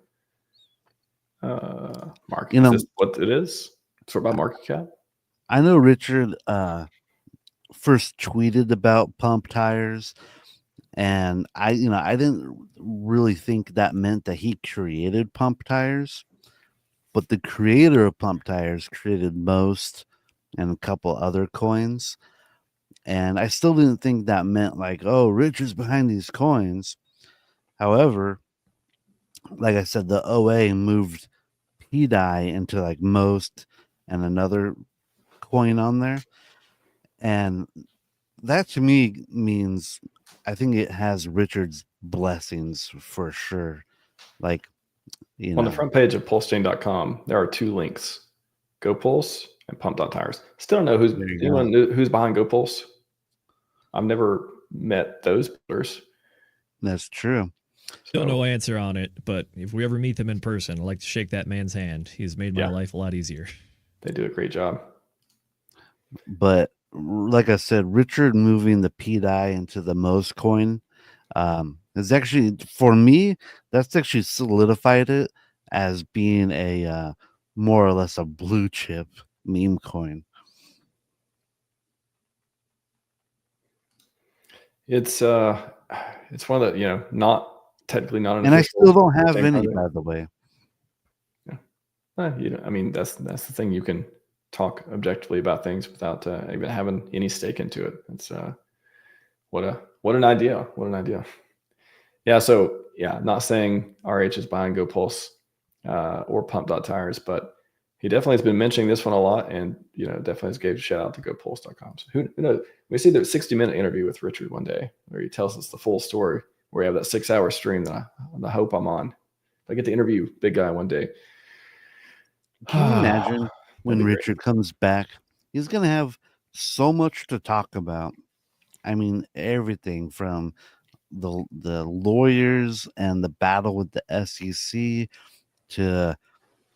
market? Is this what it is? Sort by market cap? I know Richard first tweeted about Pump.tires, and I didn't really think that meant that he created Pump.tires, but the creator of Pump.tires created most and a couple other coins, and I still didn't think that meant like, oh, Richard's behind these coins. However, like I said, the OA moved pDAI into like most and another coin on there. And that to me means I think it has Richard's blessings for sure. Like, On the front page of PulseChain.com, there are 2 links: GoPulse and Pump.tires. Still don't know who's behind GoPulse. I've never met those builders. That's true. Don't know answer on it, but if we ever meet them in person, I'd like to shake that man's hand. He's made my life a lot easier. They do a great job. But like I said, Richard moving the pDAI into the most coin is actually, for me, that's actually solidified it as being a more or less a blue chip meme coin. It's one of the, not technically not an and I official still don't have thing any, project. by the way. I mean, that's the thing. You can talk objectively about things without even having any stake into it. It's what an idea. What an idea. Yeah. So yeah, not saying RH is behind GoPulse or Pump.tires, but he definitely has been mentioning this one a lot, and definitely has gave a shout out to GoPulse.com. So who knows? We see the 60-minute interview with Richard one day where he tells us the full story. Where we have that 6-hour stream that I hope I'm on. I get to interview big guy one day. Can you imagine when Richard comes back? He's gonna have so much to talk about. I mean, everything from the lawyers and the battle with the SEC to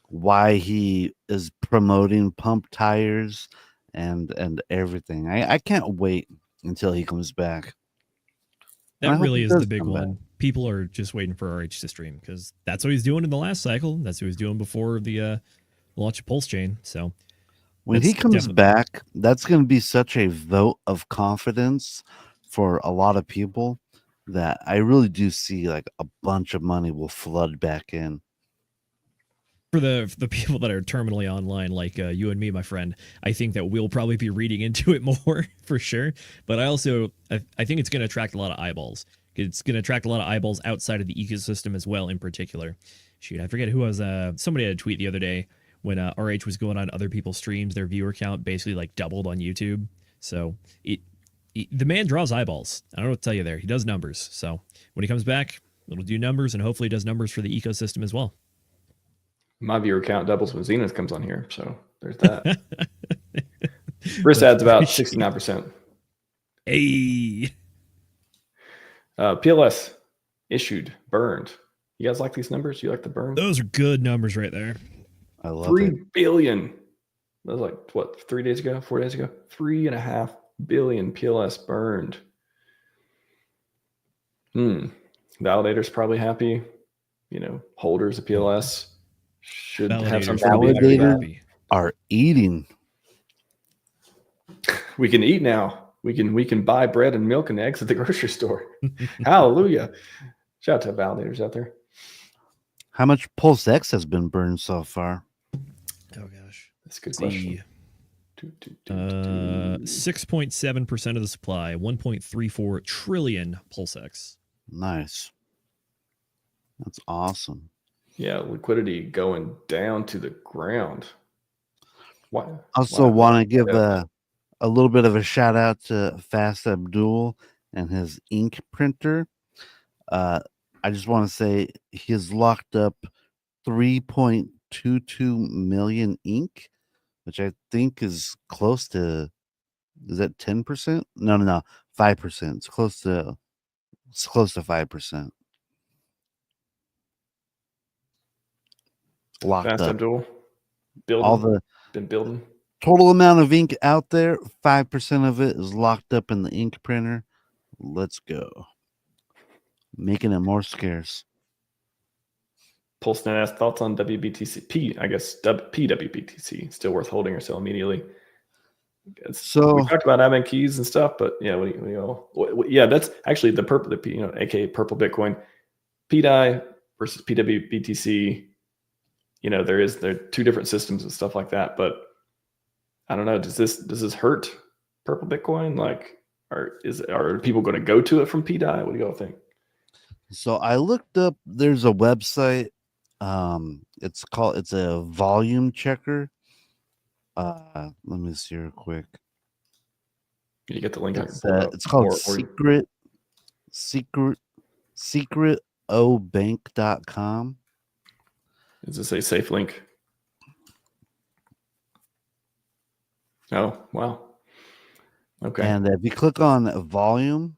why he is promoting Pump.tires and everything. I can't wait until he comes back. That really is the big one. People are just waiting for RH to stream because that's what he's doing in the last cycle. That's what he was doing before the launch of PulseChain. So when he comes back, that's going to be such a vote of confidence for a lot of people that I really do see like a bunch of money will flood back in. For the people that are terminally online, like you and me, my friend, I think that we'll probably be reading into it more for sure. But I think it's going to attract a lot of eyeballs. It's going to attract a lot of eyeballs outside of the ecosystem as well, in particular. Shoot, I forget who was. Somebody had a tweet the other day when RH was going on other people's streams. Their viewer count basically like doubled on YouTube. So the man draws eyeballs. I don't know what to tell you there. He does numbers. So when he comes back, it'll do numbers, and hopefully does numbers for the ecosystem as well. My viewer count doubles when Zenith comes on here, so there's that. Risk adds about 69%. Hey. PLS issued, burned. You guys like these numbers? You like the burn? Those are good numbers right there. I love 3 it. billion. That was like what, 3 days ago, 4 days ago? 3.5 billion PLS burned. Validators probably happy. Holders of PLS should have something to be happy about. Are eating. We can eat now. We can buy bread and milk and eggs at the grocery store. Hallelujah. Shout out to validators out there. How much PulseX has been burned so far? Oh gosh, that's a good question. 6.7% of the supply, 1.34 trillion PulseX. Nice. That's awesome. Yeah, liquidity going down to the ground. Also want to give a little bit of a shout out to Fast Abdul and his ink printer. I just want to say he's locked up 3.22 million ink, which I think is close to, is that 10%? No, 5%. It's close to 5%. Locked Fast up. Abdul, building, all the been building. Total amount of ink out there, 5% of it is locked up in the ink printer. Let's go. Making it more scarce. PulseNet asked thoughts on WBTC. I guess pwBTC still worth holding or sell immediately. So we talked about admin keys and stuff, but yeah, that's actually the purple, aka purple Bitcoin, pDAI versus pwBTC. There are 2 different systems and stuff like that, but I don't know. Does this hurt purple Bitcoin? Like, are people going to go to it from pDAI? What do y'all think? So I looked up. There's a website. It's a volume checker. Let me see real quick. Can you get the link? I can pull it up. It's called Or secretobank.com. is this a safe link? Oh, wow. Okay. And if you click on volume,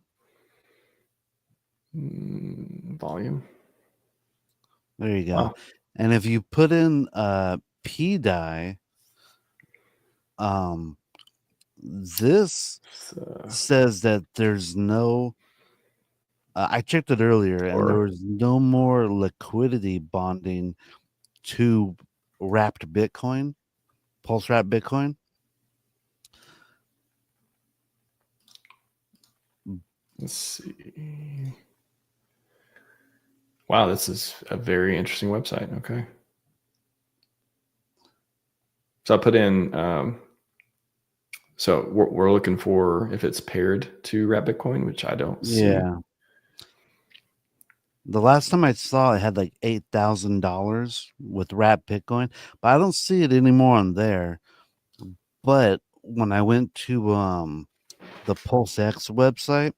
volume. there you go. Wow. And if you put in pDAI, this says that there's no. I checked it earlier, and there was no more liquidity bonding to wrapped Bitcoin, pulse wrapped Bitcoin. Let's see. Wow, this is a very interesting website. Okay. So I put in, so we're looking for if it's paired to wrap Bitcoin, which I don't see. Yeah. The last time I saw it had like $8,000 with wrapped Bitcoin, but I don't see it anymore on there. But when I went to the PulseX website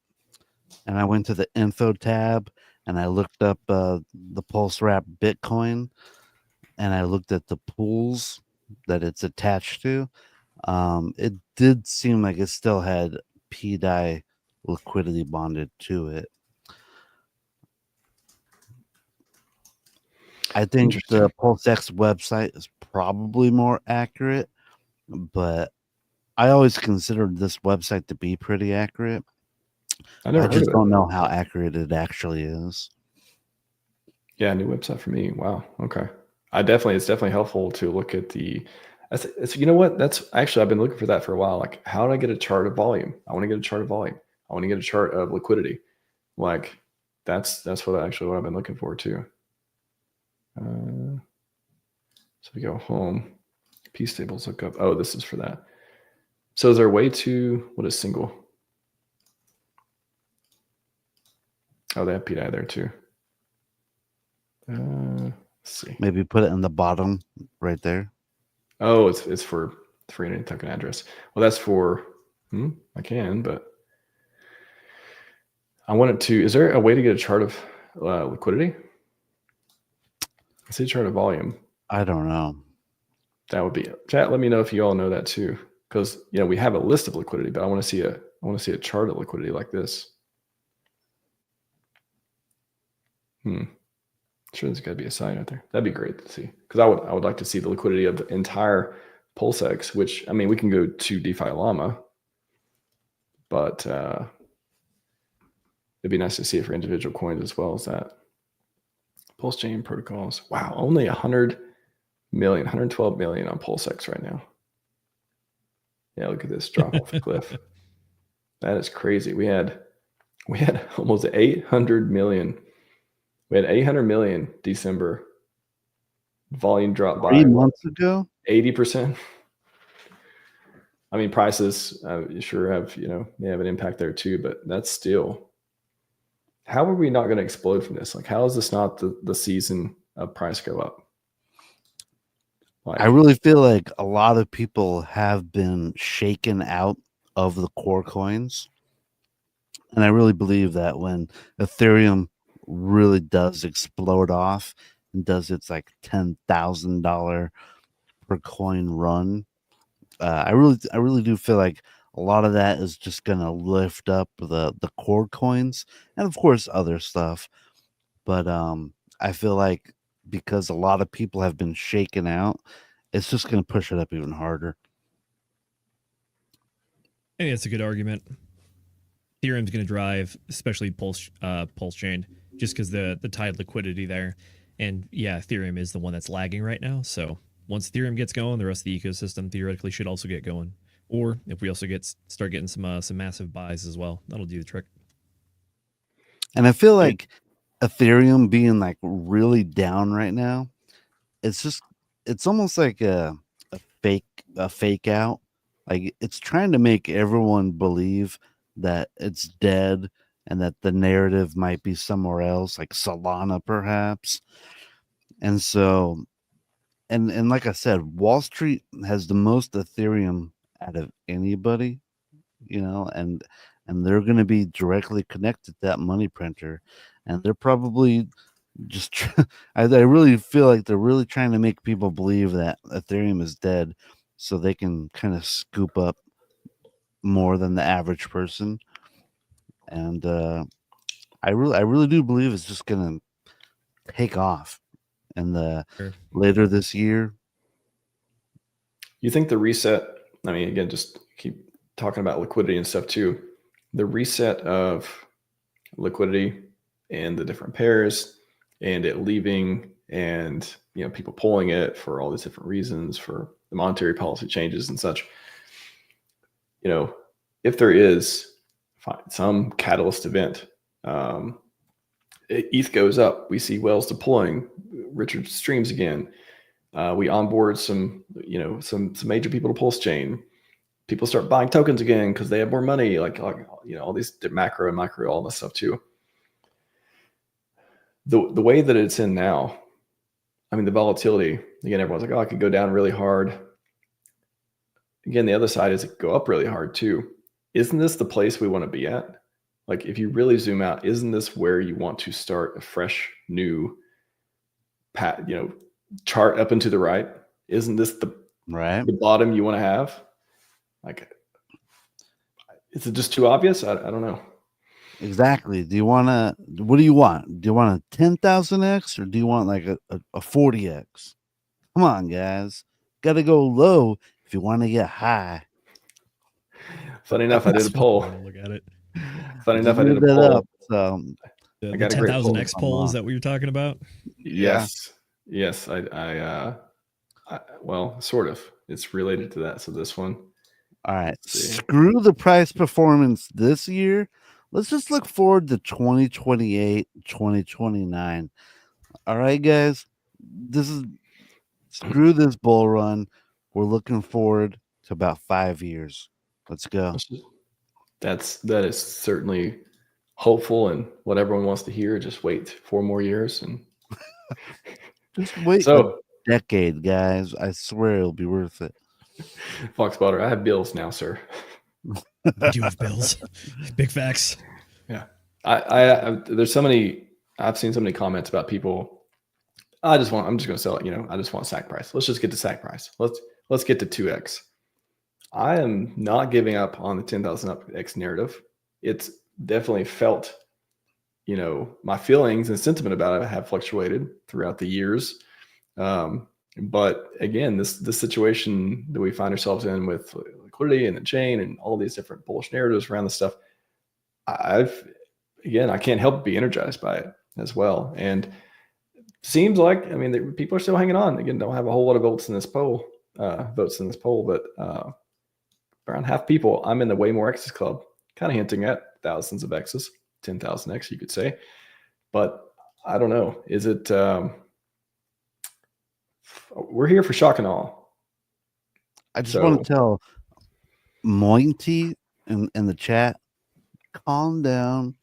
and I went to the info tab and I looked up the pulse wrap Bitcoin and I looked at the pools that it's attached to, it did seem like it still had pDAI liquidity bonded to it. I think the PulseX website is probably more accurate, but I always considered this website to be pretty accurate. I just don't know how accurate it actually is. Yeah, new website for me. Wow. Okay. It's definitely helpful to look at the. You know what? That's actually I've been looking for that for a while. Like, how do I get a chart of volume? I want to get a chart of volume. I want to get a chart of liquidity. Like, that's what I've been looking for too. So we go home. Piece tables look up. Oh, this is for that. So is there a way to, what is single? Oh, they have pDAI there too. Let's see. Maybe put it in the bottom right there. Oh, it's for free and token address. Well, that's for, I can, but I wanted to, is there a way to get a chart of liquidity? I see a chart of volume. I don't know. That would be it. Chat, let me know if you all know that too. Because we have a list of liquidity, but I want to see a chart of liquidity like this. Sure, there's got to be a site out there. That'd be great to see. Because I would like to see the liquidity of the entire PulseX, which, I mean, we can go to DeFi Llama, but it'd be nice to see it for individual coins as well as that. PulseChain protocols. Wow, only 100 million, 112 million on PulseX right now. Yeah, look at this drop off the cliff. That is crazy. We had almost 800 million. We had 800 million December. Volume dropped by 3 months ago. 80%. I mean, prices sure have may have an impact there too, but that's still. How are we not going to explode from this? Like, how is this not the season of price go up? I really feel like a lot of people have been shaken out of the core coins. And I really believe that when Ethereum really does explode off and does its like $10,000 per coin run, I really do feel like a lot of that is just going to lift up the core coins and of course other stuff. But I feel like because a lot of people have been shaken out, it's just going to push it up even harder. I think that's a good argument. Ethereum's going to drive, especially PulseChain, just because the tied liquidity there. And yeah, Ethereum is the one that's lagging right now. So once Ethereum gets going, the rest of the ecosystem theoretically should also get going. Or if we also start getting some massive buys as well, that'll do the trick. And I feel like Ethereum being like really down right now, it's almost like a fake out. Like it's trying to make everyone believe that it's dead and that the narrative might be somewhere else, like Solana perhaps. And so, and like I said, Wall Street has the most Ethereum out of anybody, and they're going to be directly connected to that money printer, and they're probably just I really feel like they're really trying to make people believe that Ethereum is dead so they can kind of scoop up more than the average person. And I really do believe it's just going to take off in the later this year. You think the reset, I mean, again, just keep talking about liquidity and stuff too. The reset of liquidity and the different pairs and it leaving and, people pulling it for all these different reasons, for the monetary policy changes and such. If there is some catalyst event, ETH goes up, we see whales deploying, Richard streams again. We onboard some major people to PulseChain. People start buying tokens again because they have more money, like all these macro and micro, all this stuff too. The way that it's in now, I mean, the volatility, again, everyone's like, oh, I could go down really hard. Again, the other side is it could go up really hard too. Isn't this the place we want to be at? Like, if you really zoom out, isn't this where you want to start a fresh, new chart up and to the right? Isn't this the bottom you want to have? Like, is it just too obvious? I don't know. Exactly. What do you want? Do you want a 10,000x or do you want like a 40x? Come on, guys. Got to go low if you want to get high. Funny enough, I did a poll. Look at it. Funny enough, I did a poll. So the 10,000x poll, is that what you're talking about? Yes. Yes. Well, sort of. It's related to that. So this one. All right. Screw the price performance this year. Let's just look forward to 2028, 2029. All right, guys. Screw this bull run. We're looking forward to about 5 years. Let's go. That is certainly hopeful and what everyone wants to hear. Just wait 4 more years and just wait a decade, guys. I swear it'll be worth it. Fox Butter, I have bills now, sir. I do have bills. Big facts. Yeah. There's so many, I've seen so many comments about people. I'm just going to sell it. I just want sack price. Let's just get to sack price. Let's get to 2x. I am not giving up on the 10,000x narrative. It's definitely felt, my feelings and sentiment about it have fluctuated throughout the years. But again, this situation that we find ourselves in with liquidity and the chain and all these different bullish narratives around this stuff, I can't help but be energized by it as well. And seems like, people are still hanging on. Again, don't have a whole lot of votes in this poll, but around half people. I'm in the way more X's club, kind of hinting at thousands of X's, 10,000x, you could say. But I don't know. Is it? We're here for shock and awe. I just want to tell Mointy in the chat, calm down,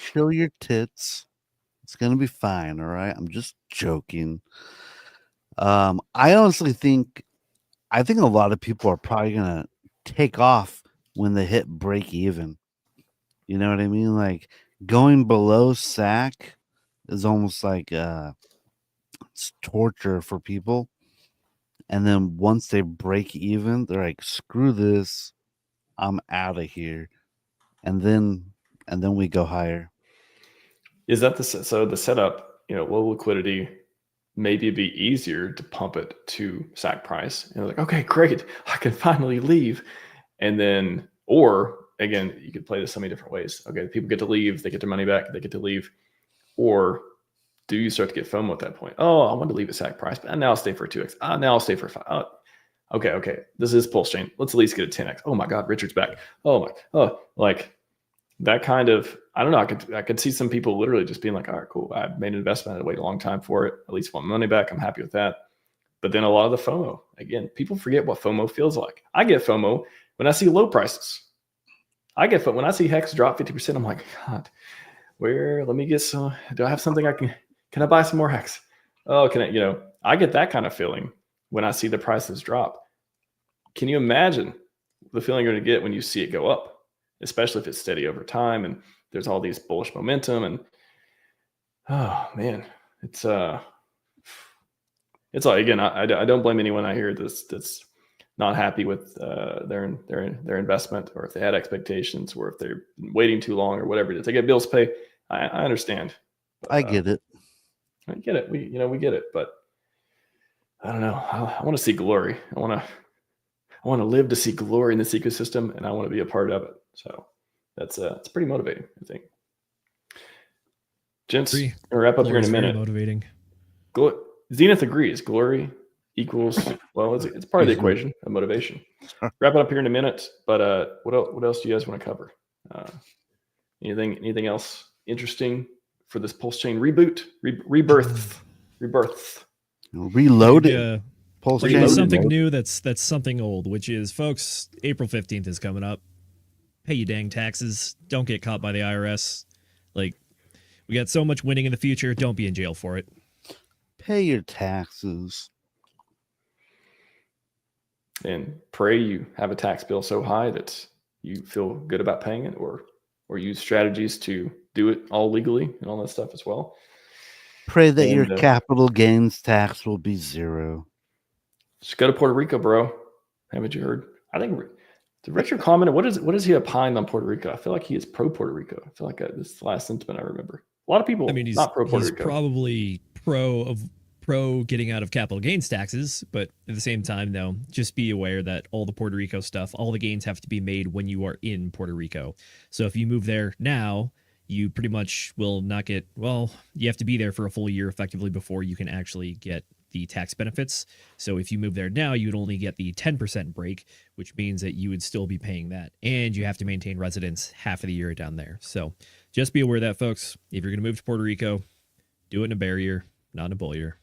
chill your tits. It's gonna be fine, all right? I'm just joking. I honestly think a lot of people are probably gonna take off when they hit break even. You know what I mean? Like going below SAC is almost like it's torture for people. And then once they break even, they're like, screw this, I'm out of here. And then we go higher. Is that the setup, low liquidity, maybe it'd be easier to pump it to SAC price. And like, okay, great, I can finally leave. And then, or again, you could play this so many different ways. Okay, people get to leave, they get their money back, they get to leave. Or do you start to get FOMO at that point? Oh, I want to leave at SAC price, but now I'll stay for 2x. Now I'll stay for 5. Okay. This is PulseChain. Let's at least get a 10x. Oh my God, Richard's back. Like that kind of, I don't know. I could see some people literally just being like, all right, cool. I made an investment. I had to wait a long time for it. At least want my money back. I'm happy with that. But then a lot of the FOMO, again, people forget what FOMO feels like. I get FOMO when I see low prices. I get when I see Hex drop 50%, I'm like, God, let me get some. Do I have something can I buy some more Hex? Oh, can I, I get that kind of feeling when I see the prices drop. Can you imagine the feeling you're going to get when you see it go up, especially if it's steady over time and there's all these bullish momentum and oh man, it's like, again, I don't blame anyone I hear that's not happy with their investment, or if they had expectations, or if they're waiting too long, or whatever it is. They get bills to pay. I understand. But, I get it. I get it. We get it, but I don't know. I want to see glory. I want to live to see glory in this ecosystem, and I want to be a part of it. So that's it's pretty motivating, I think. Gents, we'll wrap up here in a minute. Motivating. Zenith agrees. Glory equals, well, it's part of the equation of motivation. Wrap it up here in a minute, but what else do you guys want to cover? Anything else interesting for this PulseChain reboot, rebirth, reloaded? PulseChain something new that's something old, which is, folks, April 15th is coming up. Pay your dang taxes. Don't get caught by the IRS. Like, we got so much winning in the future. Don't be in jail for it. Pay your taxes. And pray you have a tax bill so high that you feel good about paying it, or use strategies to do it all legally and all that stuff as well. Pray that your capital gains tax will be 0. Just go to Puerto Rico, bro. Haven't you heard? I think Richard commented, what is he opined on Puerto Rico? I feel like he is pro Puerto Rico. I feel like this is the last sentiment I remember. A lot of people, he's not pro Puerto Rico. He's probably pro getting out of capital gains taxes, but at the same time, though, just be aware that all the Puerto Rico stuff, all the gains have to be made when you are in Puerto Rico. So if you move there now, you pretty much will not get, well, you have to be there for a full year effectively before you can actually get the tax benefits. So if you move there now, you would only get the 10% break, which means that you would still be paying that. And you have to maintain residence half of the year down there. So just be aware of that, folks. If you're going to move to Puerto Rico, do it in a bear year, not in a bull year.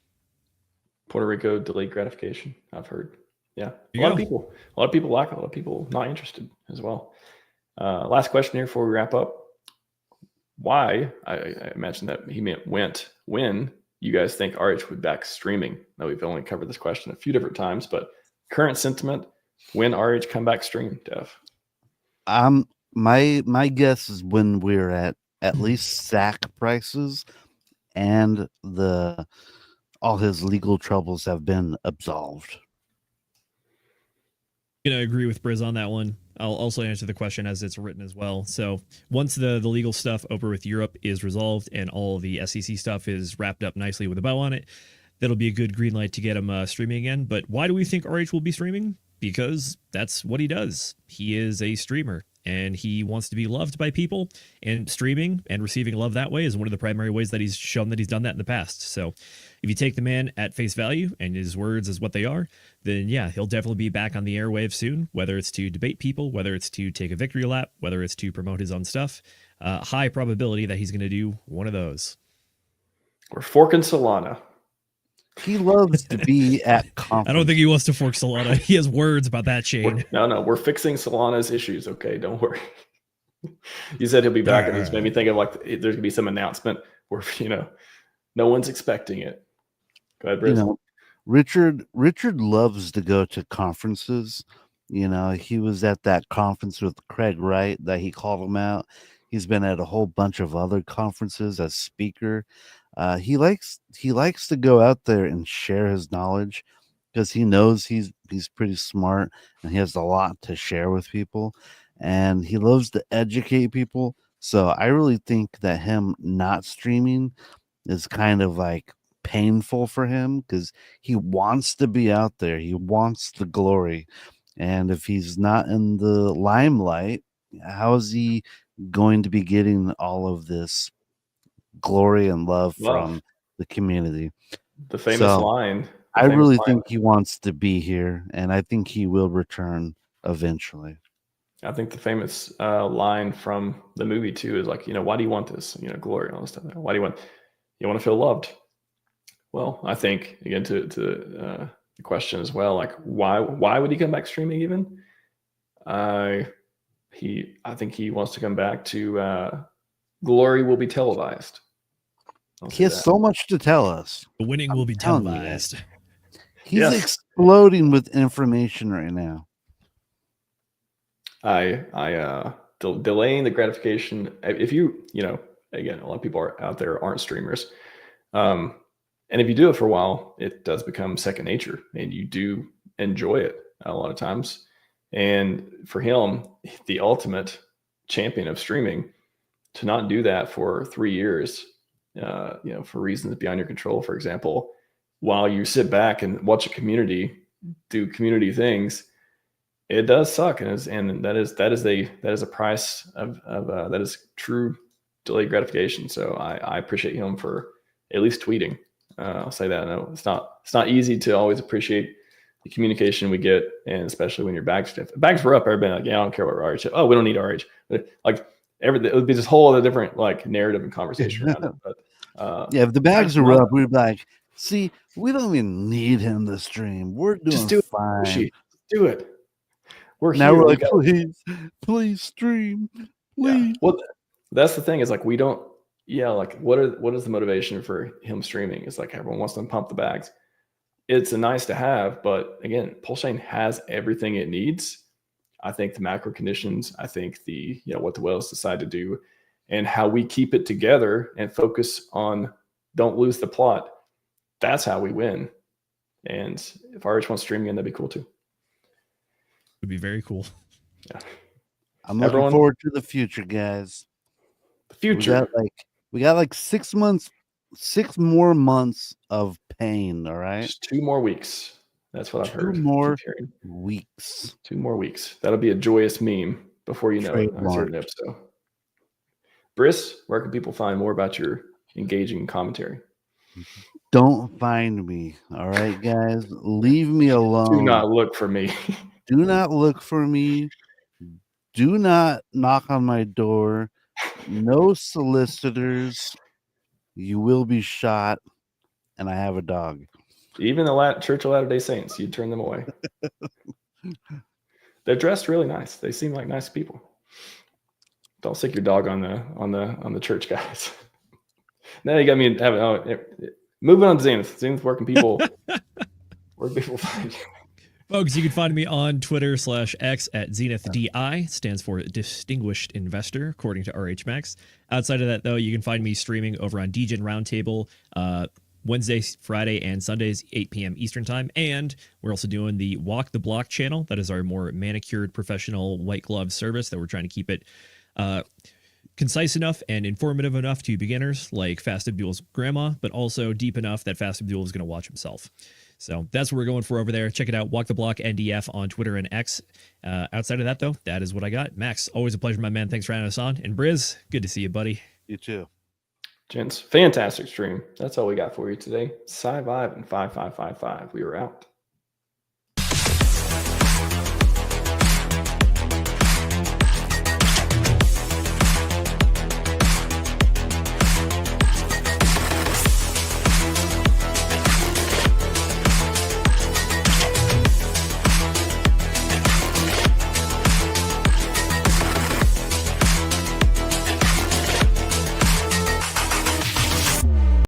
Puerto Rico delayed gratification, I've heard. Yeah. A lot of people like it. A lot of people not interested as well. Last question here before we wrap up. Why, I imagine that he meant when you guys think RH would back streaming. Now, we've only covered this question a few different times, but current sentiment, when RH come back stream, Dev? My guess is when we're at least SAC prices and all his legal troubles have been absolved. I'm going to agree with Briz on that one. I'll also answer the question as it's written as well. So once the legal stuff over with Europe is resolved and all the SEC stuff is wrapped up nicely with a bow on it, that'll be a good green light to get him streaming again. But why do we think RH will be streaming? Because that's what he does. He is a streamer, and he wants to be loved by people, and streaming and receiving love that way is one of the primary ways that he's shown that he's done that in the past. So if you take the man at face value and his words as what they are, then yeah, he'll definitely be back on the airwaves soon, whether it's to debate people, whether it's to take a victory lap, whether it's to promote his own stuff. High probability that he's going to do one of those. We're forking Solana. He loves to be at conferences. I don't think he wants to fork Solana. He has words about that chain. We're fixing Solana's issues. Okay, don't worry. You said he'll be back, and it just made me think of like there's gonna be some announcement where no one's expecting it. Go ahead, Briz. Richard loves to go to conferences. He was at that conference with Craig Wright that he called him out. He's been at a whole bunch of other conferences as speaker. He likes to go out there and share his knowledge because he knows he's pretty smart and he has a lot to share with people, and he loves to educate people. So I really think that him not streaming is kind of like painful for him because he wants to be out there. He wants the glory. And if he's not in the limelight, how is he going to be getting all of this glory and love from the community? The famous line. I really think he wants to be here, and I think he will return eventually. I think the famous line from the movie too is like, why do you want this? Glory and all this stuff. Why do you want to feel loved? Well, I think again to the question as well, like why would he come back streaming even? I think he wants to come back to glory will be televised. He has so much to tell us. The winning will be televised. He's exploding with information right now. Delaying the gratification. If you know, again, a lot of people out there aren't streamers. And if you do it for a while, it does become second nature and you do enjoy it a lot of times. And for him, the ultimate champion of streaming, to not do that for 3 years, for reasons beyond your control, for example, while you sit back and watch a community do community things, it does suck. And that is a price of that is true delayed gratification. So I appreciate him for at least tweeting. I'll say that. I know it's not easy to always appreciate the communication we get, and especially when your bags were up, everybody like, yeah, I don't care about RH. Oh, we don't need RH. But like it would be this whole other different like narrative and conversation around it. But if the bags are up, we'd be like, see, we don't even need him to stream. We're doing fine. Do it. We're like, please stream, please. Yeah. Well, that's the thing is like we don't. Yeah, like what is the motivation for him streaming? It's like everyone wants to pump the bags. It's a nice to have, but again, PulseChain has everything it needs. I think the macro conditions, I think the what the whales decide to do, and how we keep it together and focus on don't lose the plot. That's how we win. And if RH wants streaming, that'd be cool too. Would be very cool. Yeah, I'm looking forward to the future, guys. The future. We got like 6 months, 6 more months of pain. All right, just 2 more weeks. That's what I've heard. 2 more weeks. 2 more weeks. That'll be a joyous meme before you know it. So, Briss, where can people find more about your engaging commentary? Don't find me. All right, guys. Leave me alone. Do not look for me. Do not look for me. Do not knock on my door. No solicitors. You will be shot. And I have a dog. Even the Church of Latter-day Saints, you turn them away. They're dressed really nice. They seem like nice people. Don't stick your dog on the church guys. Now you got me moving on to Zenith. Zenith, where can people find you? Folks, you can find me on Twitter /X at ZenithDI. Stands for Distinguished Investor, according to RHMax. Outside of that, though, you can find me streaming over on DGen Roundtable Wednesdays, Friday, and Sundays, 8 p.m. Eastern Time. And we're also doing the Walk the Block channel. That is our more manicured, professional, white glove service that we're trying to keep it concise enough and informative enough to beginners like Fast Abdul's grandma, but also deep enough that Fast Abdul is going to watch himself. So that's what we're going for over there. Check it out. Walk the Block NDF on Twitter and X. Outside of that, though, that is what I got. Max, always a pleasure, my man. Thanks for having us on. And Briz, good to see you, buddy. You too. Gents, fantastic stream. That's all we got for you today. Scivive and 5555. We are out.